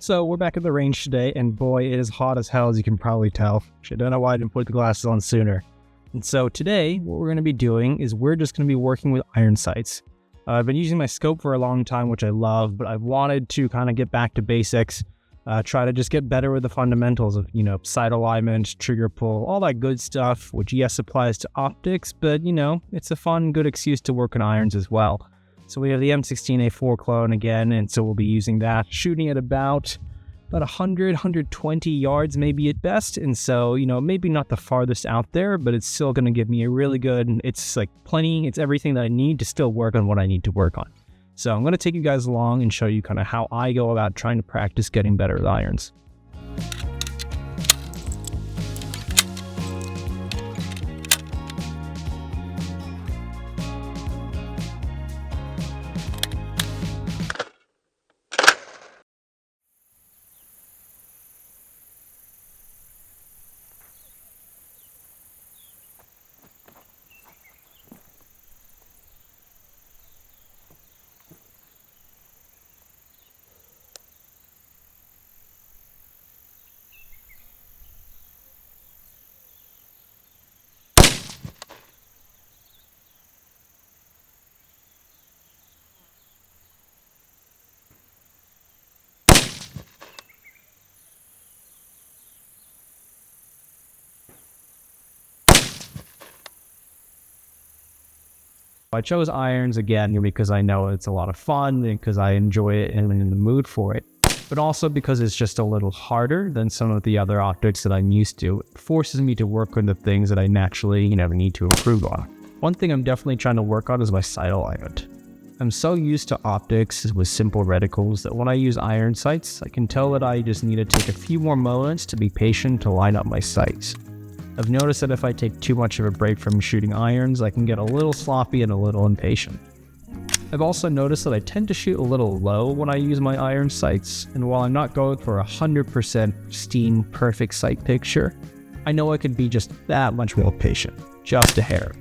So we're back at the range today, and boy, it is hot as hell, as you can probably tell. I don't know why I didn't put the glasses on sooner. And so today, what we're going to be doing is we're just going to be working with iron sights. I've been using my scope for a long time, which I love, but I've wanted to kind of get back to basics, try to just get better with the fundamentals of, sight alignment, trigger pull, all that good stuff, which yes, applies to optics, but it's a fun, good excuse to work on irons as well. So we have the M16A4 clone again, and so we'll be using that, shooting at about 100, 120 yards maybe at best. And so, maybe not the farthest out there, but it's still going to give me a really good, it's everything that I need to still work on what I need to work on. So I'm going to take you guys along and show you kind of how I go about trying to practice getting better with irons. I chose irons again because I know it's a lot of fun and because I enjoy it and I'm in the mood for it, but also because it's just a little harder than some of the other optics that I'm used to. It forces me to work on the things that I naturally, need to improve on. One thing I'm definitely trying to work on is my sight alignment. I'm so used to optics with simple reticles that when I use iron sights, I can tell that I just need to take a few more moments to be patient to line up my sights. I've noticed that if I take too much of a break from shooting irons, I can get a little sloppy and a little impatient. I've also noticed that I tend to shoot a little low when I use my iron sights, and while I'm not going for 100% pristine, perfect sight picture, I know I could be just that much more patient, just a hair.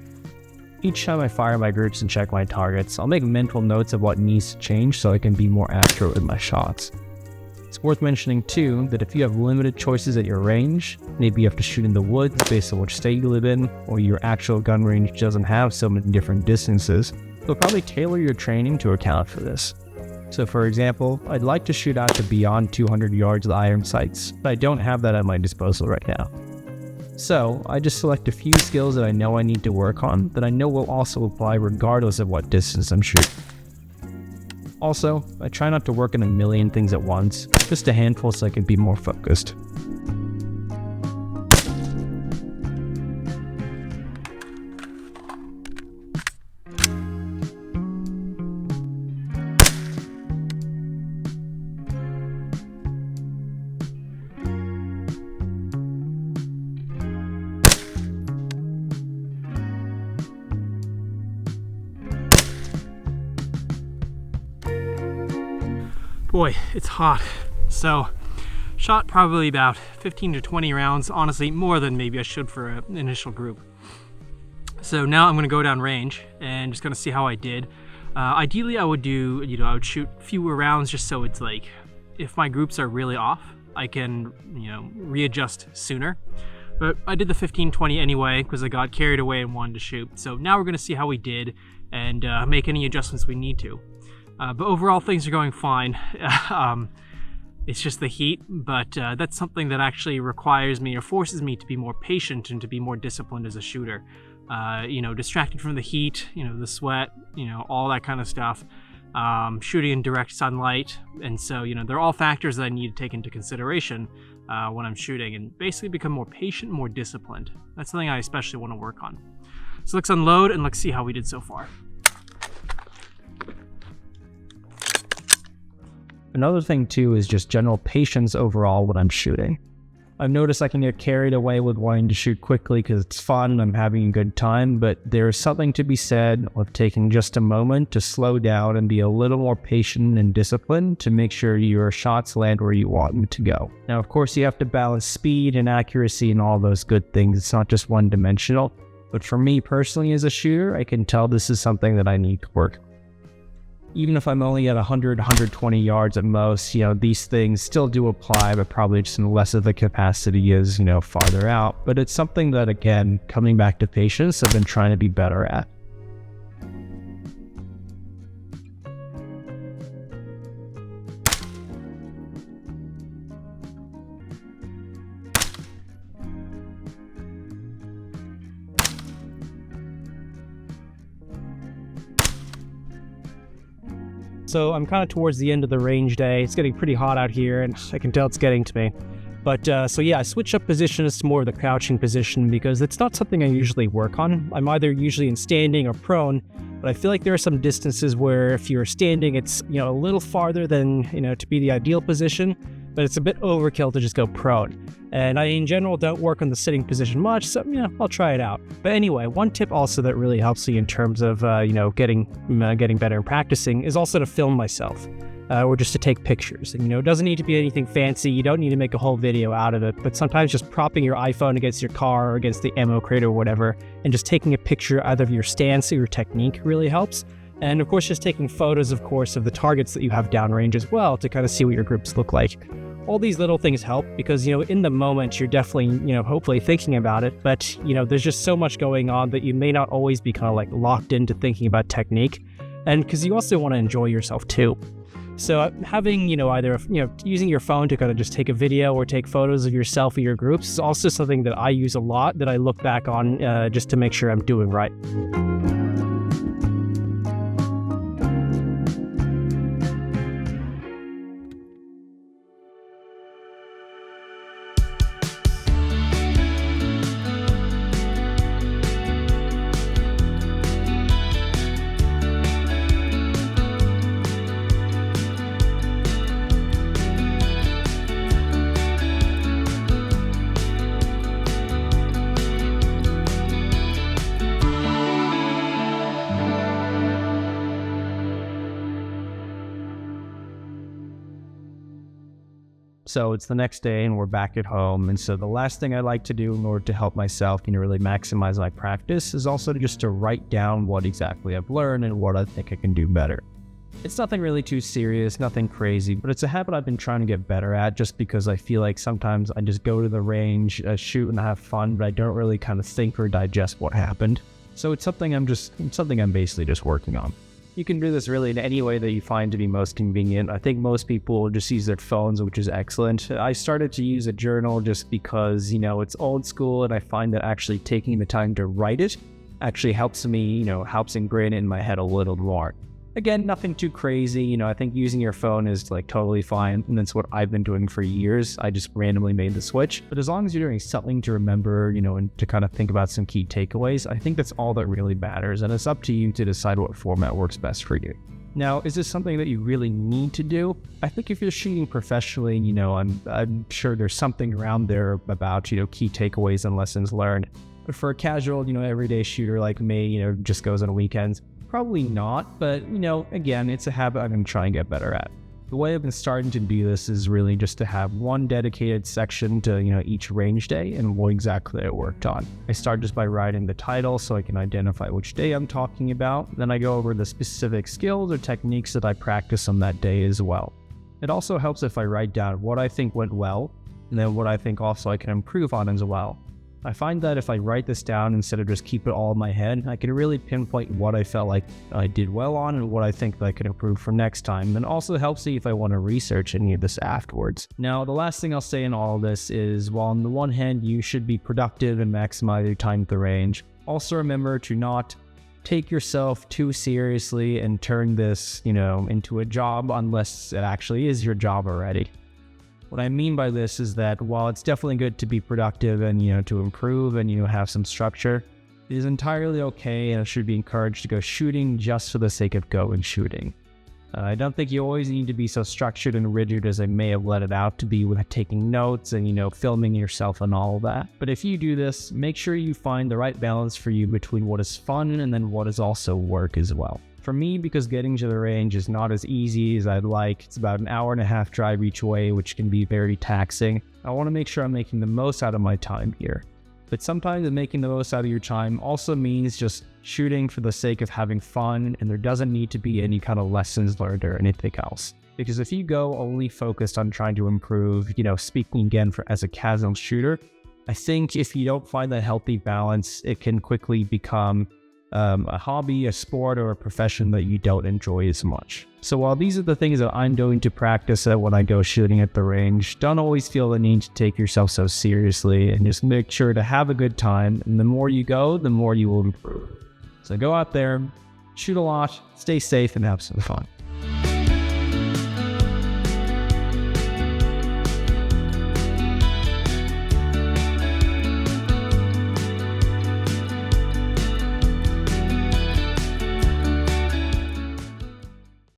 Each time I fire my groups and check my targets, I'll make mental notes of what needs to change so I can be more accurate with my shots. It's worth mentioning too that if you have limited choices at your range, maybe you have to shoot in the woods based on which state you live in, or your actual gun range doesn't have so many different distances, you'll probably tailor your training to account for this. So for example, I'd like to shoot out to beyond 200 yards with iron sights, but I don't have that at my disposal right now. So I just select a few skills that I know I need to work on that I know will also apply regardless of what distance I'm shooting. Also, I try not to work on a million things at once, just a handful so I can be more focused. Boy, it's hot. So, shot probably about 15 to 20 rounds, honestly more than maybe I should for an initial group. So now I'm gonna go down range and just gonna see how I did. Ideally I would do, I would shoot fewer rounds just so it's like, if my groups are really off, I can, readjust sooner. But I did the 15-20 anyway because I got carried away and wanted to shoot. So now we're gonna see how we did and make any adjustments we need to. But overall, things are going fine. It's just the heat, but that's something that actually requires me or forces me to be more patient and to be more disciplined as a shooter. Distracted from the heat, the sweat, all that kind of stuff. Shooting in direct sunlight. And so, they're all factors that I need to take into consideration when I'm shooting and basically become more patient, more disciplined. That's something I especially want to work on. So let's unload and let's see how we did so far. Another thing too is just general patience overall when I'm shooting. I've noticed I can get carried away with wanting to shoot quickly because it's fun and I'm having a good time, but there's something to be said of taking just a moment to slow down and be a little more patient and disciplined to make sure your shots land where you want them to go. Now, of course, you have to balance speed and accuracy and all those good things. It's not just one-dimensional, but for me personally as a shooter, I can tell this is something that I need to work on. Even if I'm only at 100, 120 yards at most, these things still do apply, but probably just in less of the capacity as, farther out. But it's something that, again, coming back to patience, I've been trying to be better at. So I'm kind of towards the end of the range day. It's getting pretty hot out here, and I can tell it's getting to me. But so yeah, I switched up positions to more of the crouching position because it's not something I usually work on. I'm either usually in standing or prone, but I feel like there are some distances where if you're standing, it's a little farther than to be the ideal position, but it's a bit overkill to just go prone. And I, in general, don't work on the sitting position much, so I'll try it out. But anyway, one tip also that really helps me in terms of getting better and practicing is also to film myself, or just to take pictures. And it doesn't need to be anything fancy. You don't need to make a whole video out of it. But sometimes just propping your iPhone against your car or against the ammo crate or whatever, and just taking a picture either of your stance or your technique really helps. And of course, just taking photos, of course, of the targets that you have downrange as well to kind of see what your groups look like. All these little things help because, in the moment, you're definitely, hopefully thinking about it. But, there's just so much going on that you may not always be kind of like locked into thinking about technique. And because you also want to enjoy yourself too. So having, either, using your phone to kind of just take a video or take photos of yourself or your groups is also something that I use a lot that I look back on just to make sure I'm doing right. So it's the next day and we're back at home. And so the last thing I like to do in order to help myself, really maximize my practice is also just to write down what exactly I've learned and what I think I can do better. It's nothing really too serious, nothing crazy, but it's a habit I've been trying to get better at just because I feel like sometimes I just go to the range, shoot and have fun, but I don't really kind of think or digest what happened. So it's something I'm basically just working on. You can do this really in any way that you find to be most convenient. I think most people just use their phones, which is excellent. I started to use a journal just because, it's old school, and I find that actually taking the time to write it actually helps me, helps ingrain it in my head a little more. Again, nothing too crazy. I think using your phone is totally fine, and that's what I've been doing for years. I just randomly made the switch. But as long as you're doing something to remember, and to kind of think about some key takeaways, I think that's all that really matters, and it's up to you to decide what format works best for you. Now, is this something that you really need to do? I think if you're shooting professionally, I'm sure there's something around there about, key takeaways and lessons learned. But for a casual, everyday shooter like me, just goes on weekends, probably not, but again, it's a habit I'm going to try and get better at. The way I've been starting to do this is really just to have one dedicated section to, each range day and what exactly I worked on. I start just by writing the title so I can identify which day I'm talking about. Then I go over the specific skills or techniques that I practice on that day as well. It also helps if I write down what I think went well and then what I think also I can improve on as well. I find that if I write this down instead of just keep it all in my head, I can really pinpoint what I felt like I did well on and what I think that I could improve for next time. And also helps me if I want to research any of this afterwards. Now, the last thing I'll say in all of this is, while on the one hand, you should be productive and maximize your time at the range, also remember to not take yourself too seriously and turn this, into a job unless it actually is your job already. What I mean by this is that while it's definitely good to be productive and, to improve and, have some structure, it is entirely okay and it should be encouraged to go shooting just for the sake of going shooting. I don't think you always need to be so structured and rigid as I may have let it out to be with taking notes and, filming yourself and all of that. But if you do this, make sure you find the right balance for you between what is fun and then what is also work as well. For me, because getting to the range is not as easy as I'd like, it's about an hour and a half drive each way, which can be very taxing. I want to make sure I'm making the most out of my time here. But sometimes making the most out of your time also means just shooting for the sake of having fun, and there doesn't need to be any kind of lessons learned or anything else. Because if you go only focused on trying to improve, speaking again as a casual shooter, I think if you don't find that healthy balance, it can quickly become a hobby, a sport, or a profession that you don't enjoy as much. So while these are the things that I'm going to practice at when I go shooting at the range, don't always feel the need to take yourself so seriously, and just make sure to have a good time. And the more you go, the more you will improve. So go out there, shoot a lot, stay safe, and have some fun.